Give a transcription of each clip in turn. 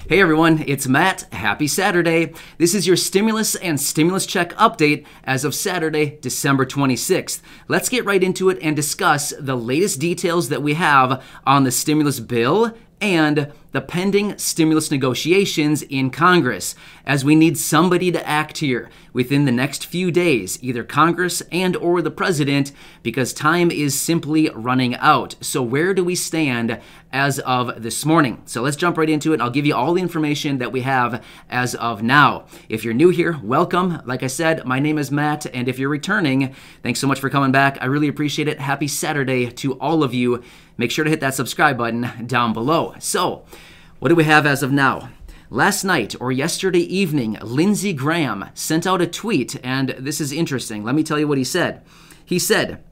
Hey everyone, it's Matt. Happy Saturday. This is your stimulus and stimulus check update as of Saturday, December 26th. Let's get right into it and discuss the latest details that we have on the stimulus bill and the pending stimulus negotiations in Congress, as we need somebody to act here within the next few days, either Congress and or the president, because time is simply running out. So where do we stand as of this morning? So let's jump right into it. I'll give you all the information that we have as of now. If you're new here, welcome. Like I said, my name is Matt, and if you're returning, thanks so much for coming back. I really appreciate it. Happy Saturday to all of you. Make sure to hit that subscribe button down below. So, what do we have as of now? Last night or yesterday evening, Lindsey Graham sent out a tweet, and this is interesting. Let me tell you what he said. He said,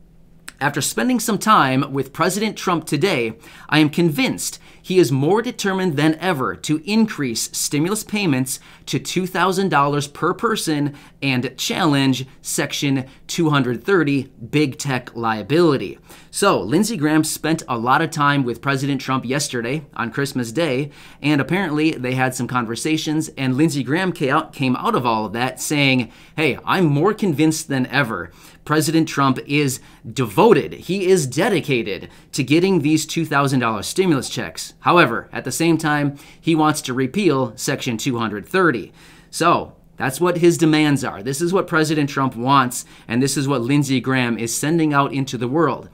"After spending some time with President Trump today, I am convinced he is more determined than ever to increase stimulus payments to $2,000 per person and challenge Section 230 big tech liability." So Lindsey Graham spent a lot of time with President Trump yesterday on Christmas Day, and apparently they had some conversations, and Lindsey Graham came out of all of that saying, hey, I'm more convinced than ever President Trump is devoted, he is dedicated to getting these $2,000 stimulus checks. However, at the same time, he wants to repeal Section 230. So that's what his demands are. This is what President Trump wants, and this is what Lindsey Graham is sending out into the world.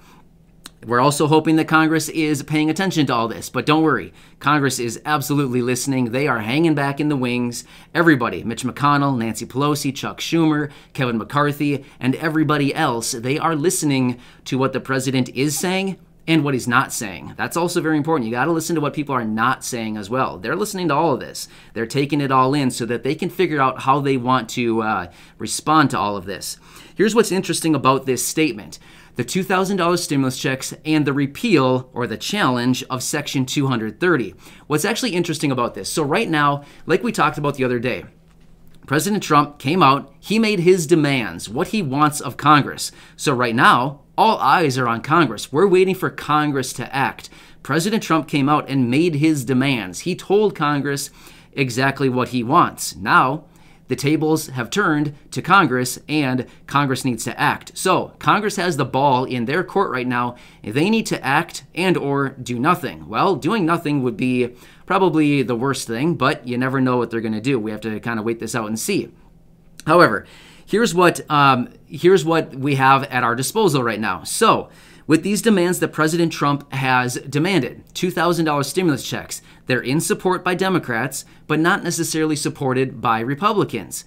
We're also hoping that Congress is paying attention to all this, but don't worry. Congress is absolutely listening. They are hanging back in the wings. Everybody, Mitch McConnell, Nancy Pelosi, Chuck Schumer, Kevin McCarthy, and everybody else, they are listening to what the president is saying and what he's not saying. That's also very important. You got to listen to what people are not saying as well. They're listening to all of this. They're taking it all in so that they can figure out how they want to respond to all of this. Here's what's interesting about this statement. The $2,000 stimulus checks and the repeal or the challenge of Section 230. What's actually interesting about this? So right now, like we talked about the other day, President Trump came out, he made his demands, what he wants of Congress. So right now, all eyes are on Congress. We're waiting for Congress to act. President Trump came out and made his demands. He told Congress exactly what he wants. Now, the tables have turned to Congress, and Congress needs to act. So Congress has the ball in their court right now. They need to act and or do nothing. Well, doing nothing would be probably the worst thing, but you never know what they're going to do. We have to kind of wait this out and see. However, here's what we have at our disposal right now. So with these demands that President Trump has demanded, $2,000 stimulus checks, they're in support by Democrats, but not necessarily supported by Republicans.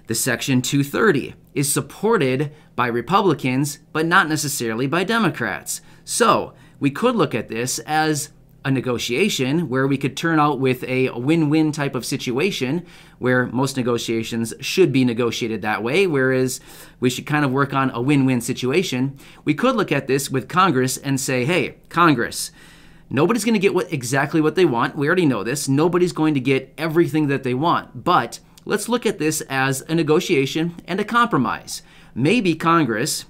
The Section 230 is supported by Republicans, but not necessarily by Democrats. So we could look at this as a negotiation where we could turn out with a win-win type of situation where most negotiations should be negotiated that way, whereas we should kind of work on a win-win situation. We could look at this with Congress and say, hey, Congress, nobody's going to get exactly what they want. We already know this. Nobody's going to get everything that they want, but let's look at this as a negotiation and a compromise. Maybe Congress,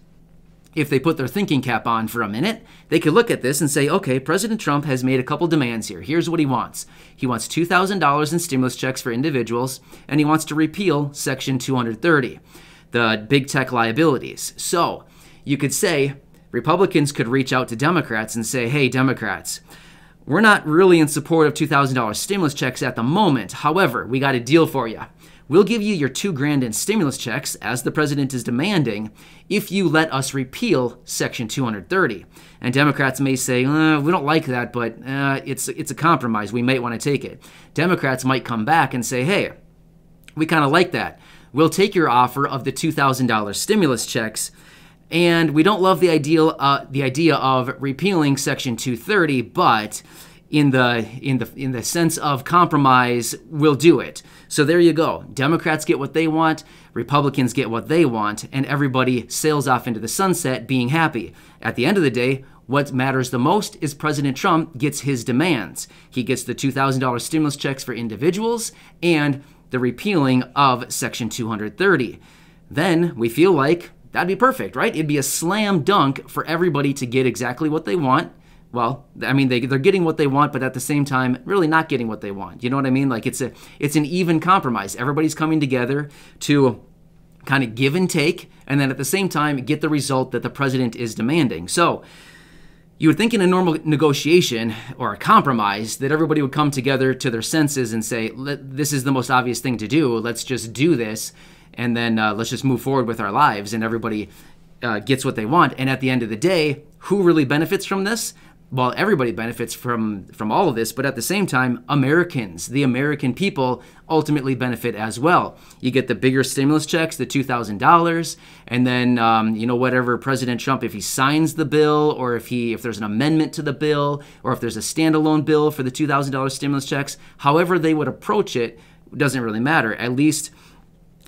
if they put their thinking cap on for a minute, they could look at this and say, okay, President Trump has made a couple demands here. Here's what he wants. He wants $2,000 in stimulus checks for individuals, and he wants to repeal Section 230, the big tech liabilities. So you could say Republicans could reach out to Democrats and say, hey, Democrats, we're not really in support of $2,000 stimulus checks at the moment. However, we got a deal for you. We'll give you your $2,000 in stimulus checks, as the president is demanding, if you let us repeal Section 230. And Democrats may say, we don't like that, but it's a compromise. We might want to take it. Democrats might come back and say, hey, we kind of like that. We'll take your offer of the $2,000 stimulus checks, and we don't love the idea of repealing Section 230, but in the sense of compromise, we'll do it. So there you go. Democrats get what they want, Republicans get what they want, and everybody sails off into the sunset being happy. At the end of the day, what matters the most is President Trump gets his demands. He gets the $2,000 stimulus checks for individuals and the repealing of Section 230. Then we feel like that'd be perfect, right? It'd be a slam dunk for everybody to get exactly what they want. Well, I mean, they're getting what they want, but at the same time, really not getting what they want. You know what I mean? Like it's an even compromise. Everybody's coming together to kind of give and take, and then at the same time, get the result that the president is demanding. So you would think in a normal negotiation or a compromise that everybody would come together to their senses and say, this is the most obvious thing to do. Let's just do this, and then let's just move forward with our lives, and everybody gets what they want. And at the end of the day, who really benefits from this? Well, everybody benefits from all of this, but at the same time, Americans, the American people, ultimately benefit as well. You get the bigger stimulus checks, the $2,000, and then whatever President Trump, if he signs the bill, or if there's an amendment to the bill, or if there's a standalone bill for the $2,000 stimulus checks, however they would approach it, doesn't really matter. At least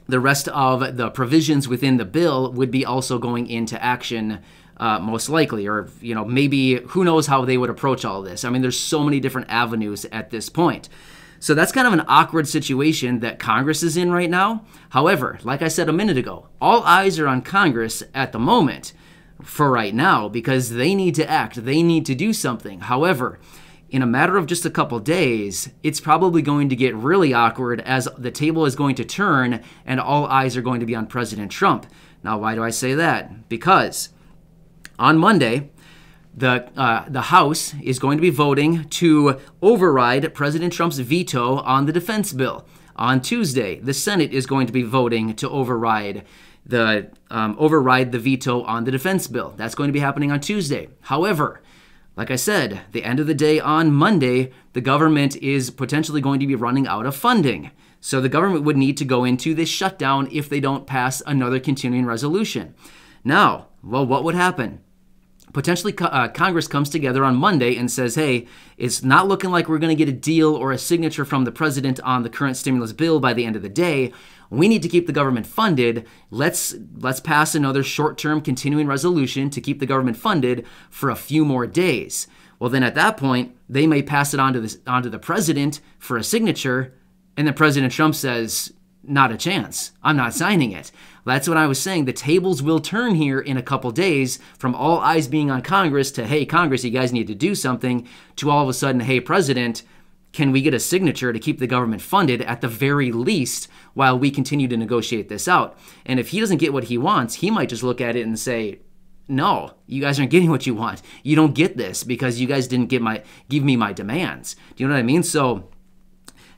the rest of the provisions within the bill would be also going into action. Most likely, or maybe who knows how they would approach all this. I mean, there's so many different avenues at this point. So that's kind of an awkward situation that Congress is in right now. However, like I said a minute ago, all eyes are on Congress at the moment for right now because they need to act. They need to do something. However, in a matter of just a couple days, it's probably going to get really awkward as the table is going to turn and all eyes are going to be on President Trump. Now, why do I say that? Because on Monday, the House is going to be voting to override President Trump's veto on the defense bill. On Tuesday, the Senate is going to be voting to override the veto on the defense bill. That's going to be happening on Tuesday. However, like I said, the end of the day on Monday, the government is potentially going to be running out of funding. So the government would need to go into this shutdown if they don't pass another continuing resolution. Now, well, what would happen? Potentially Congress comes together on Monday and says, hey, it's not looking like we're going to get a deal or a signature from the president on the current stimulus bill by the end of the day. We need to keep the government funded. Let's pass another short-term continuing resolution to keep the government funded for a few more days. Well, then at that point, they may pass it on to the president for a signature, and then President Trump says, not a chance. I'm not signing it. That's what I was saying. The tables will turn here in a couple days from all eyes being on Congress to, hey, Congress, you guys need to do something, to all of a sudden, hey, President, can we get a signature to keep the government funded at the very least while we continue to negotiate this out? And if he doesn't get what he wants, he might just look at it and say, no, you guys aren't getting what you want. You don't get this because you guys didn't give me my demands. Do you know what I mean? So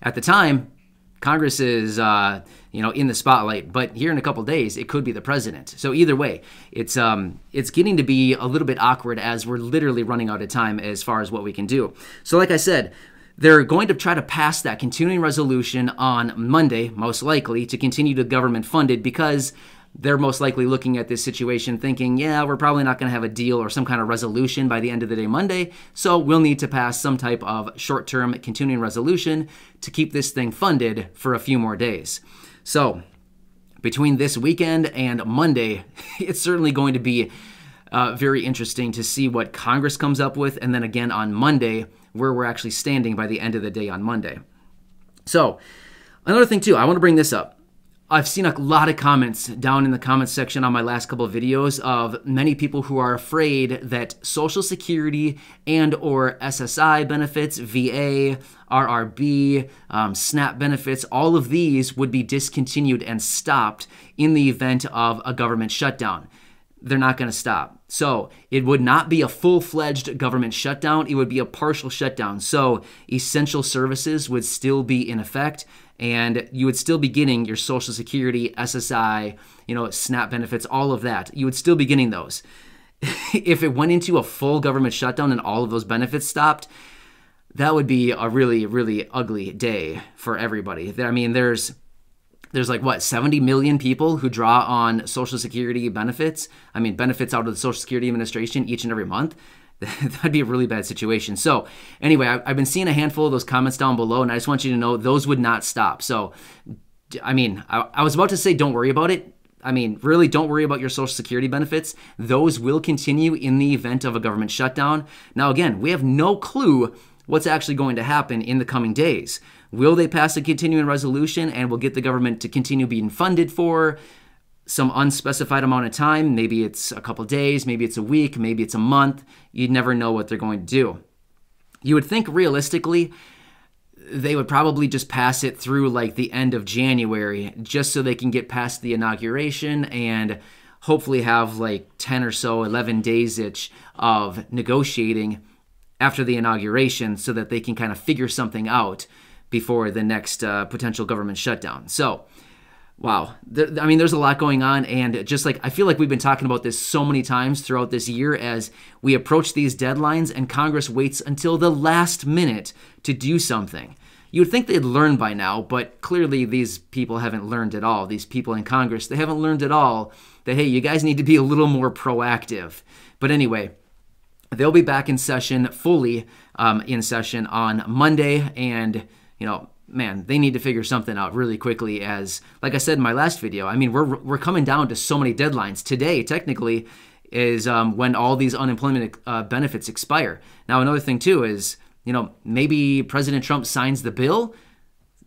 at the time, Congress is, in the spotlight, but here in a couple days, it could be the president. So either way, it's getting to be a little bit awkward as we're literally running out of time as far as what we can do. So like I said, they're going to try to pass that continuing resolution on Monday, most likely, to continue the government funded because they're most likely looking at this situation thinking, yeah, we're probably not going to have a deal or some kind of resolution by the end of the day Monday, so we'll need to pass some type of short-term continuing resolution to keep this thing funded for a few more days. So between this weekend and Monday, it's certainly going to be very interesting to see what Congress comes up with, and then again on Monday, where we're actually standing by the end of the day on Monday. So another thing too, I want to bring this up. I've seen a lot of comments down in the comments section on my last couple of videos of many people who are afraid that Social Security and or SSI benefits, VA, RRB, SNAP benefits, all of these would be discontinued and stopped in the event of a government shutdown. They're not going to stop. So it would not be a full-fledged government shutdown. It would be a partial shutdown. So essential services would still be in effect, and you would still be getting your Social Security, SSI, SNAP benefits, all of that. You would still be getting those. If it went into a full government shutdown and all of those benefits stopped, that would be a really, really ugly day for everybody. I mean, there's like, 70 million people who draw on Social Security benefits. I mean, benefits out of the Social Security Administration each and every month. That'd be a really bad situation. So anyway, I've been seeing a handful of those comments down below, and I just want you to know those would not stop. So, I mean, I was about to say don't worry about it. I mean, really don't worry about your Social Security benefits. Those will continue in the event of a government shutdown. Now, again, we have no clue what's actually going to happen in the coming days. Will they pass a continuing resolution and will get the government to continue being funded for some unspecified amount of time. Maybe it's a couple days, maybe it's a week, maybe it's a month. You never know what they're going to do. You would think realistically, they would probably just pass it through like the end of January just so they can get past the inauguration and hopefully have like 10 or so, 11 days-ish of negotiating after the inauguration so that they can kind of figure something out before the next potential government shutdown. So, wow. I mean, there's a lot going on, and just like I feel like we've been talking about this so many times throughout this year as we approach these deadlines and Congress waits until the last minute to do something. You would think they'd learn by now, but clearly these people haven't learned at all. These people in Congress, they haven't learned at all that, hey, you guys need to be a little more proactive. But anyway, they'll be back in session, fully in session on Monday, and, man, they need to figure something out really quickly as, like I said in my last video, I mean, we're coming down to so many deadlines. Today, technically, is when all these unemployment benefits expire. Now, another thing, too, is, maybe President Trump signs the bill.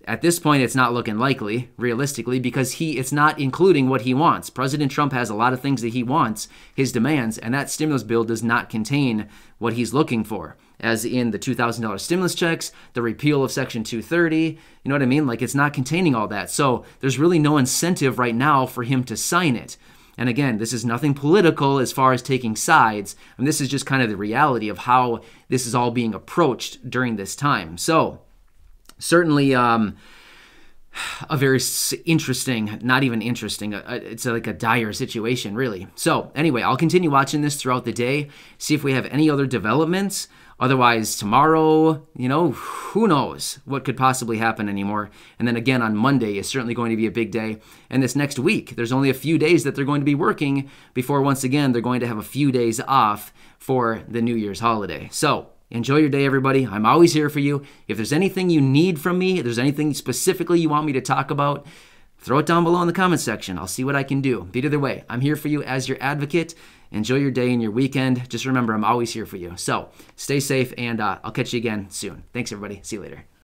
At this point, it's not looking likely, realistically, because it's not including what he wants. President Trump has a lot of things that he wants, his demands, and that stimulus bill does not contain what he's looking for, as in the $2,000 stimulus checks, the repeal of Section 230, you know what I mean? Like, it's not containing all that. So there's really no incentive right now for him to sign it. And again, this is nothing political as far as taking sides. And this is just kind of the reality of how this is all being approached during this time. So certainly a very interesting, not even interesting, it's like a dire situation, really. So anyway, I'll continue watching this throughout the day, see if we have any other developments. Otherwise, tomorrow, who knows what could possibly happen anymore. And then again, on Monday is certainly going to be a big day. And this next week, there's only a few days that they're going to be working before, once again, they're going to have a few days off for the New Year's holiday. So enjoy your day, everybody. I'm always here for you. If there's anything you need from me, if there's anything specifically you want me to talk about, throw it down below in the comment section. I'll see what I can do. But either way, I'm here for you as your advocate. Enjoy your day and your weekend. Just remember, I'm always here for you. So stay safe, and I'll catch you again soon. Thanks, everybody. See you later.